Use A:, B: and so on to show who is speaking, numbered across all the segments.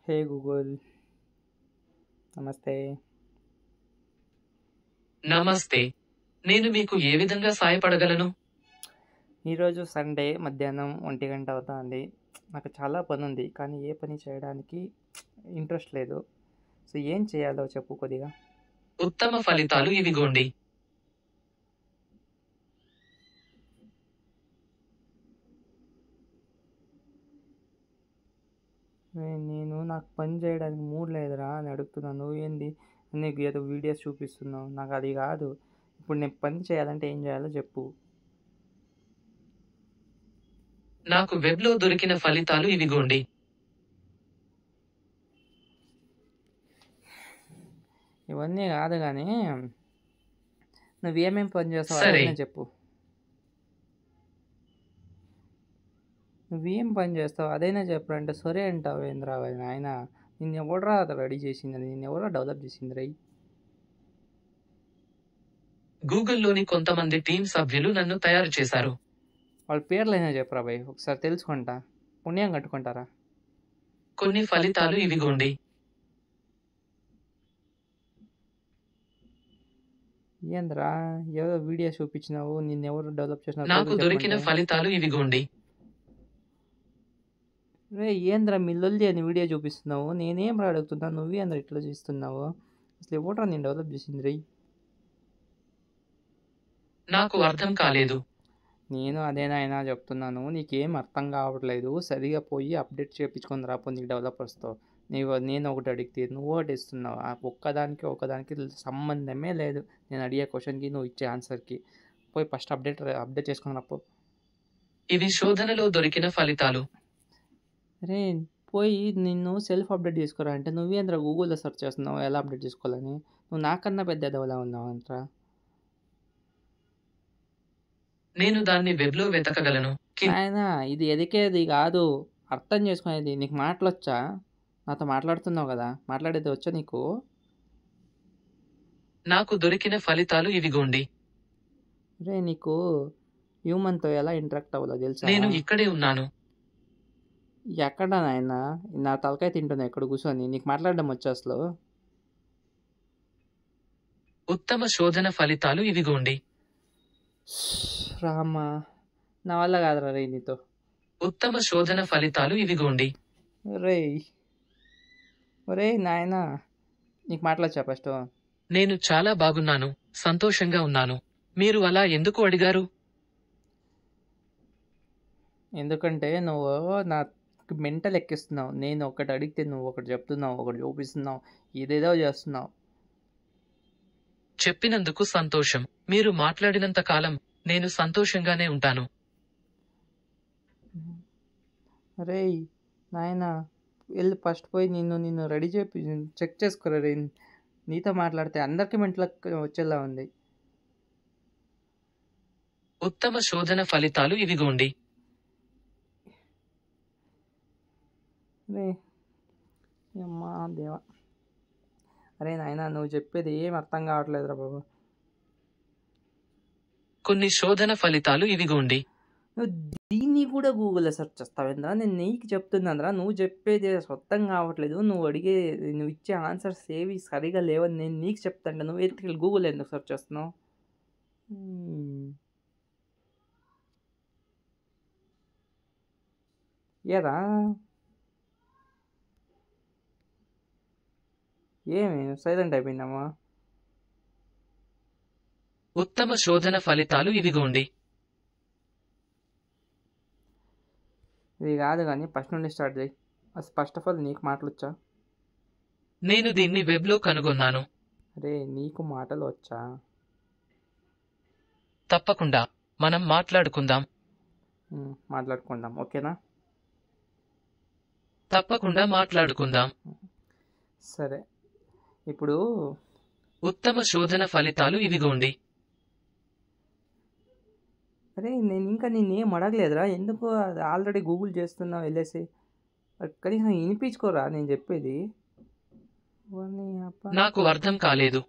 A: హే Google, నమస్తే.
B: నమస్తే. నేను మీకు ఏ విధంగా సాయపడగలను?
A: ఈరోజు సండే మధ్యాహ్నం 1 గంట అవుతుంది. నాకు చాలా పని ఉంది, కానీ ఏ పని చేయడానికి ఇంట్రెస్ట్ లేదు. సో ఏం చేయాలో చెప్పు కొద్దిగా.
B: ఉత్తమ ఫలితాలు ఇవిగోండి.
A: నాకు పని చేయడానికి మూడ్ లేదురా అని అడుగుతున్నాను. నువ్వేంది నీకు ఏదో వీడియోస్ చూపిస్తున్నావు? నాకు అది కాదు. ఇప్పుడు నేను పని చేయాలంటే ఏం చేయాలో చెప్పు.
B: నాకు వెబ్‌లో దొరికిన ఫలితాలు ఇవిగోండి.
A: ఇవన్నీ కాదు కానీ నువ్వేమేం పని చేస్తావు
B: సరే.
A: అదైనా చెప్పు. నువ్వేం పని చేస్తావు అదైనా చెప్పరా అంటే సరే అంటావు ఏంద్రా నాయన. నిన్ను ఎవడరా రెడీ చేసింది? నిన్ను ఎవడరా డెవలప్ చేసింది రై?
B: గూగుల్‌లోని కొంతమంది టీమ్ సభ్యులు నన్ను తయారు చేశారు.
A: వాళ్ళ పేర్లైనా చెప్పరా భయ్, ఒకసారి తెలుసుకుంటా. పుణ్యం కట్టుకుంటారా?
B: కొన్ని ఫలితాలు ఇవిగోండి.
A: ఏంద్రా ఏదో వీడియో చూపించినావు, నిన్నెవరు డెవలప్ చేసినావు
B: నాకు
A: పేర్లు
B: దొరికిన
A: చెప్పమంటే?
B: ఫలితాలు ఇవిగోండి.
A: రే ఏంద్రా మిల్లొల్ది అని వీడియో చూపిస్తున్నావు? నేనేం రా అడుగుతున్నా, నువ్వే అందరు ఇట్లా చేస్తున్నావు? అసలు ఎవడరా నేను డెవలప్ చేసింది రై?
B: నాకు అర్థం కాలేదు.
A: నేను అదేనాయనా చెప్తున్నాను, నీకేం అర్థం కావట్లేదు. సరిగా పోయి అప్డేట్ చేయించుకొని రాపో నీకు డెవలపర్స్తో. నేను ఒకటి అడిగితే నువ్వు ఒకటి ఇస్తున్నావు. ఆ ఒకదానికి సంబంధమే లేదు. నేను అడిగే క్వశ్చన్కి నువ్వు ఇచ్చే ఆన్సర్కి. పోయి ఫస్ట్ అప్డేట్ చేసుకొని రాపో.
B: ఇవి శోధనలో దొరికిన ఫలితాలు.
A: అరే పోయి నిన్ను సెల్ఫ్ అప్డేట్ చేసుకోరా అంటే నువ్వేంద్రా గూగుల్లో సెర్చ్ చేస్తున్నావు ఎలా అప్డేట్ చేసుకోవాలని? నువ్వు నాకన్నా పెద్ద ఎదవలా ఉన్నావు అంట్రా.
B: నేను దాన్ని వెబ్‌లో వెతకగలను.
A: ఆయన ఇది ఎదికేది కాదు, అర్థం చేసుకునేది. నీకు మాటలొచ్చా? నాతో మాట్లాడుతున్నావు కదా, మాట్లాడేది వచ్చా నీకు?
B: నాకు దొరికిన ఫలితాలు ఇవిగోండి.
A: రే నీకు హ్యూమన్తో ఎలా ఇంటరాక్ట్ అవ్వాలో తెలుసా?
B: నేను ఇక్కడే ఉన్నాను.
A: ఎక్కడ నాయన? నా తలకాయ తింటున్నా ఎక్కడ కూర్చొని. నీకు మాట్లాడడం వచ్చా అసలు?
B: ఉత్తమ శోధన ఫలితాలు ఇవిగోండి.
A: రామా, నా వల్ల కాదురా రే నీతో.
B: ఉత్తమ శోధన ఫలితాలు ఇవిగోండి.
A: రే ఒరే నాయన, నీకు మాట్లాడచ్చా ఫస్ట్?
B: నేను చాలా బాగున్నాను, సంతోషంగా ఉన్నాను. మీరు అలా ఎందుకు అడిగారు?
A: ఎందుకంటే నువ్వు నా మెంటల్ ఎక్కిస్తున్నావు. నేను ఒకటి అడిగితే నువ్వు ఒకటి చెప్తున్నావు, ఒకటి చూపిస్తున్నావు, ఏదేదో చేస్తున్నావు.
B: చెప్పినందుకు సంతోషం. మీరు మాట్లాడినంత కాలం నేను సంతోషంగానే ఉంటాను.
A: రే నాయన, వెళ్ళి ఫస్ట్ పోయి నిన్ను రెడీ చేపి చెక్ చేసుకోరా రే. నీతో మాట్లాడితే అందరికీ మెంటల్ వచ్చేలా ఉంది.
B: ఉత్తమ శోధన ఫలితాలు ఇవిగోండి.
A: రే అమ్మా దేవా. అరే నాయన, నువ్వు చెప్పేది ఏం అర్థం కావట్లేదురా బాబు.
B: కొన్ని శోధన ఫలితాలు ఇవిగోండి.
A: నువ్వు దీన్ని కూడా గూగుల్లో సెర్చ్ చేస్తావేంద్రా? నేను నీకు చెప్తున్నానురా, నువ్వు చెప్పేది అర్థం కావట్లేదు. నువ్వు ఇచ్చే ఆన్సర్స్ ఏవి సరిగా లేవని నేను నీకు చెప్తాంటే నువ్వు ఎత్తుకెళ్ళి గూగుల్ ఎందుకు సెర్చ్ చేస్తున్నావు? ఏరా ఏమి సైలెంట్ అయిపోయిందమ్మా?
B: ఉత్తమ శోధన ఫలితాలు ఇవిగోండి.
A: ఇది కాదు కానీ ఫస్ట్ నుండి స్టార్ట్ చేయి. అసలు ఫస్ట్ ఆఫ్ ఆల్ నీకు మాటలు వచ్చా?
B: నేను దీన్ని వెబ్‌లో కనుగొన్నాను.
A: అరే నీకు మాటలు వచ్చా?
B: తప్పకుండా. మనం మాట్లాడుకుందాం.
A: మాట్లాడుకుందాం, ఓకేనా?
B: తప్పకుండా మాట్లాడుకుందాం.
A: సరే, ఇప్పుడు
B: ఉత్తమ శోధన ఫలితాలు ఇవిగోండి.
A: అరే నేను ఇంకా నిన్నేం అడగలేదురా, ఎందుకు ఆల్రెడీ గూగుల్ చేస్తున్నావు వెళ్ళేసి? కనీసం వినిపించుకోరా నేను చెప్పేది.
B: నాకు అర్థం కాలేదు.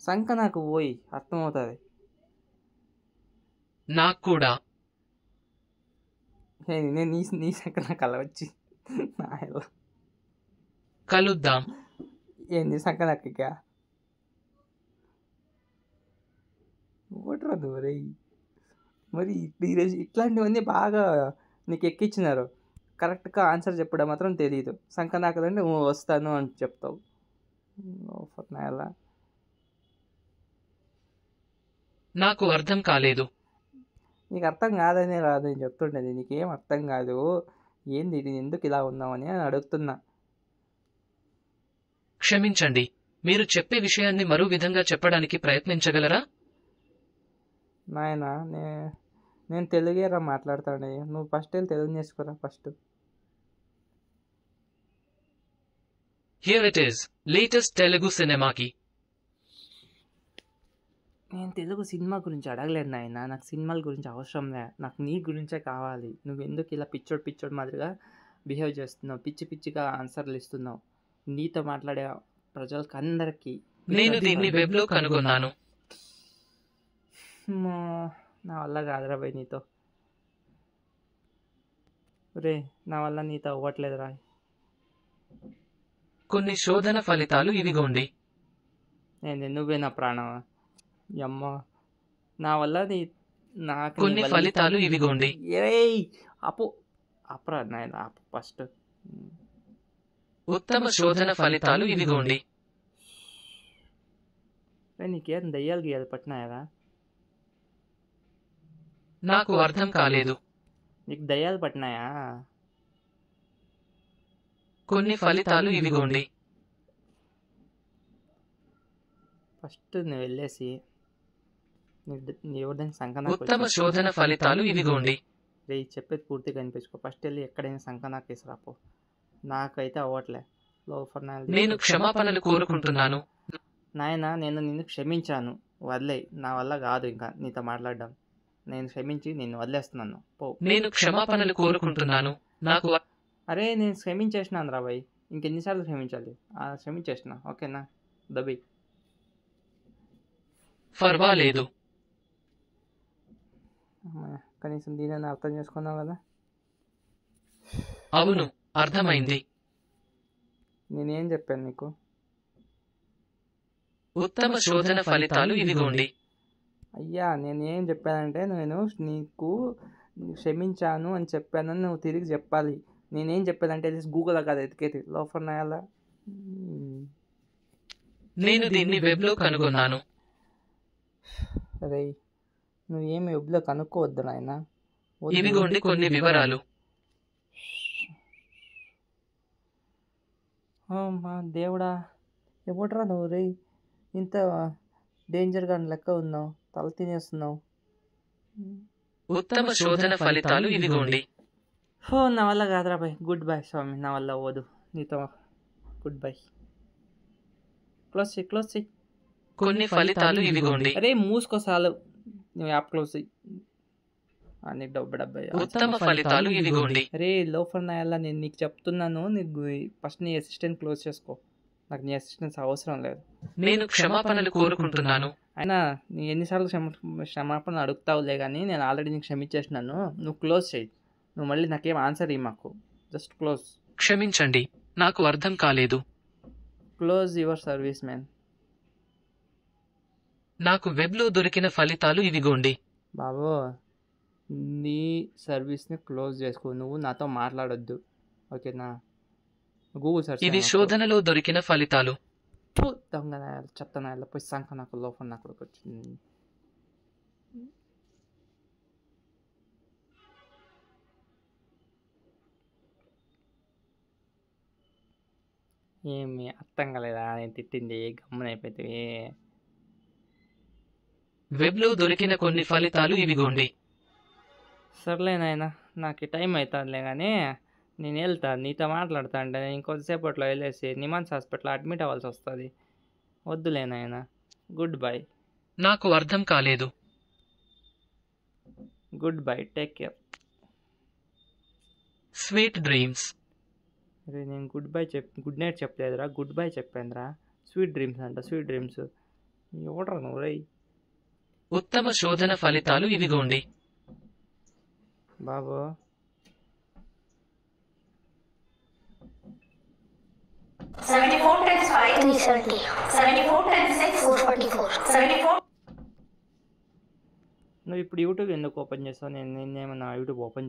A: సంక నాకు పోయి అర్థమవుతుంది.
B: నాకు కూడా.
A: నేను నీ సంక నాకు అలా వచ్చి
B: కలుద్దాం.
A: ఏంది సంకనాకిక ఓటరా నువ్వు రేయ్. మరి ఈరోజు ఇట్లాంటివన్నీ బాగా నీకు ఎక్కించినారు. కరెక్ట్గా ఆన్సర్ చెప్పడం మాత్రం తెలియదు. సంకనాకదంటే నువ్వు వస్తాను అని చెప్తావు. ఎలా
B: నాకు అర్థం కాలేదు.
A: నీకు అర్థం కాదనే రాదు నేను చెప్తుండేది. నీకేం అర్థం కాదు. ఏంది నేను ఎందుకు ఇలా ఉన్నావని అని అడుగుతున్నా.
B: క్షమించండి. మీరు చెప్పే విషయాన్ని మరో విధంగా చెప్పడానికి ప్రయత్నించగలరా?
A: నాయనా నేను తెలుగేరా మాట్లాడతాను. నువ్వు ఫస్ట్ వెళ్ళి తెలుగు నేర్చుకోరా first.
B: Here it is latest Telugu సినిమాకి.
A: నేను తెలుగు సినిమా గురించి అడగలేదు నాయన. నాకు సినిమాల గురించి అవసరం లే. నాకు నీ గురించే కావాలి. నువ్వు ఎందుకు ఇలా పిచ్చోడు మాదిరిగా బిహేవ్ చేస్తున్నావు? పిచ్చిగా ఆన్సర్లు ఇస్తున్నావు. నీతో మాట్లాడే ప్రజలకు అందరికీ
B: నేను దీన్ని వెబ్లో కనుగొన్నాను.
A: నా వల్ల కాదురా భయ్ నీతో. రే నా వల్ల నీతో అవ్వట్లేదురా.
B: కొన్ని శోధన ఫలితాలు ఇవిగోండి.
A: నువ్వే నా ప్రాణమా అమ్మ. నా వల్ల నాకు
B: కొన్ని ఫలితాలు ఇవిగోండి.
A: అప్రా నాయన అప్పు ఫస్ట్.
B: ఉత్తమ శోధన ఫలితాలు ఇవిగోండి.
A: నీకేం దయ్యాలు గీయాలి పట్టినాయరా?
B: నాకు అర్థం కాలేదు.
A: నీకు దయ్యాలు పట్టినాయా?
B: కొన్ని ఫలితాలు ఇవిగోండి.
A: ఫస్ట్ నువ్వు వెళ్ళేసి ఎవరిదైనా సంకనా.
B: ఉత్తమ శోధన ఫలితాలు ఇవిగోండి.
A: రే చెప్పేది పూర్తిగా కనిపించుకో. ఫస్ట్ వెళ్ళి ఎక్కడైనా సంకనాకి రాపో. నాకైతే అవ్వట్లే.
B: నేను క్షమాపణలు కోరుకుంటున్నాను.
A: నాయన నేను నిన్ను క్షమించాను, వదిలే. నా వల్ల కాదు ఇంకా నీతో మాట్లాడడం. నేను క్షమించి నిన్ను వదిలేస్తున్నాను. పో.
B: నేను క్షమాపణలు కోరుకుంటున్నాను. నాకు
A: అరే నేను క్షమించేసినాను రా భయ్. ఇంకెన్నిసార్లు క్షమించాలి? క్షమించేసిన ఓకేనా? దబి
B: పర్వాలేదు.
A: కనీసం దీనిని అర్థం చేసుకున్నావు కదా?
B: అవును, అర్థమైంది.
A: నేనేం చెప్పాను నీకు?
B: ఉత్తమ శోధన ఫలితాలు ఇవిగోండి.
A: అయ్యా నేనేం చెప్పానంటే నేను నీకు క్షమించాను అని చెప్పానని నువ్వు తిరిగి చెప్పాలి. నేనేం చెప్పానంటే గూగుల్ కాదు ఎతికేది లోఫర్ నాయాలా.
B: నేను దీన్ని వెబ్లో కనుగొన్నాను.
A: అరే నువ్వేమి వెబ్లో కనుక్కోవద్దు నాయన.
B: ఇవిగోండి కొన్ని వివరాలు.
A: మా దేవుడా, ఎవడరా నువ్వు రే? ఇంత డేంజర్గా లెక్క ఉన్నావు, తల తినేస్తున్నావు.
B: ఉత్తమ శోధన ఫలితాలు ఇవిగోండి.
A: నా వల్ల కాదురా బాయ్. గుడ్ బై స్వామి, నా వల్ల అవ్వదు నీతో. Good bye. క్లోజ్ చెయ్యి.
B: కొన్ని ఫలితాలు ఇవిగోండి.
A: అరే మూసుకోసాలు, నువ్వు యాప్ క్లోజ్ చెయ్యి. నీకు డబ్బై.
B: ఉత్తమ ఫలితాలు ఇవిగోండి.
A: అరే లోఫర్ నాయల్లా, నేను నీకు చెప్తున్నాను. నీకు ఫస్ట్ నీ అసిస్టెంట్ క్లోజ్ చేసుకో. నాకు నీ అసిస్టెన్స్ అవసరం లేదు.
B: నేను క్షమాపణలు కోరుకుంటున్నాను.
A: అయినా నీ ఎన్నిసార్లు క్షమాపణ అడుగుతావులే కానీ నేను ఆల్రెడీ నీకు క్షమించేసినాను. నువ్వు క్లోజ్ చేయి. నువ్వు మళ్ళీ నాకేం ఆన్సర్ ఇవ్వు. మాకు జస్ట్ క్లోజ్.
B: క్షమించండి, నాకు అర్థం కాలేదు.
A: Close your service man.
B: నాకు వెబ్లో దొరికిన ఫలితాలు ఇవిగోండి.
A: బాబు నీ సర్వీస్ని క్లోజ్ చేసుకో. నువ్వు నాతో మాట్లాడొద్దు ఓకేనా? Google search.
B: ఇది శోధనలో దొరికిన ఫలితాలు.
A: దొంగ నాయాలు, చెత్త నాయాలు, పోయి సంఖ నాకు లోపల నాకు వచ్చింది. ఏమి అర్థం కాలేదా నేను తిట్టింది? గమ్మునైపోతే.
B: వెబ్లో దొరికిన కొన్ని ఫలితాలు ఇవిగోండి.
A: సర్లే నాయన, నాకు టైం అవుతుందిలే కానీ నేను వెళ్తా. నీతో మాట్లాడతా అంటే నేను ఇంకొద్దిసేపట్లో వెళ్ళేసి నిమాన్స్ హాస్పిటల్ అడ్మిట్ అవ్వాల్సి వస్తుంది. వద్దులే నాయన. Good bye.
B: నాకు అర్థం కాలేదు.
A: Good bye, take care.
B: Sweet dreams.
A: అరే నేను గుడ్ నైట్ చెప్పలేదురా, గుడ్ బై చెప్పానురా. స్వీట్ డ్రీమ్స్ అంట. స్వీట్ డ్రీమ్స్ ఎవడరా నువ్వు రై?
B: ఉత్తమ శోధన ఫలితాలు ఇవిగోండి.
A: బాబు
C: 74 times 5. 370. 74 times 6. 444. 74.
A: నువ్వు ఇప్పుడు యూట్యూబ్ ఎందుకు ఓపెన్ చేస్తావు? నేనేమన్నా యూట్యూబ్ ఓపెన్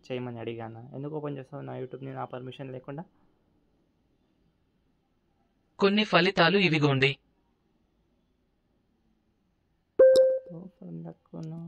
A: చేయమని అడిగానా? ఎందుకు ఓపెన్ చేస్తావు నా యూట్యూబ్ని నా పర్మిషన్ లేకుండా?
B: కొన్ని ఫలితాలు ఇవిగోండి.
A: ఓపెన్ దక్కును.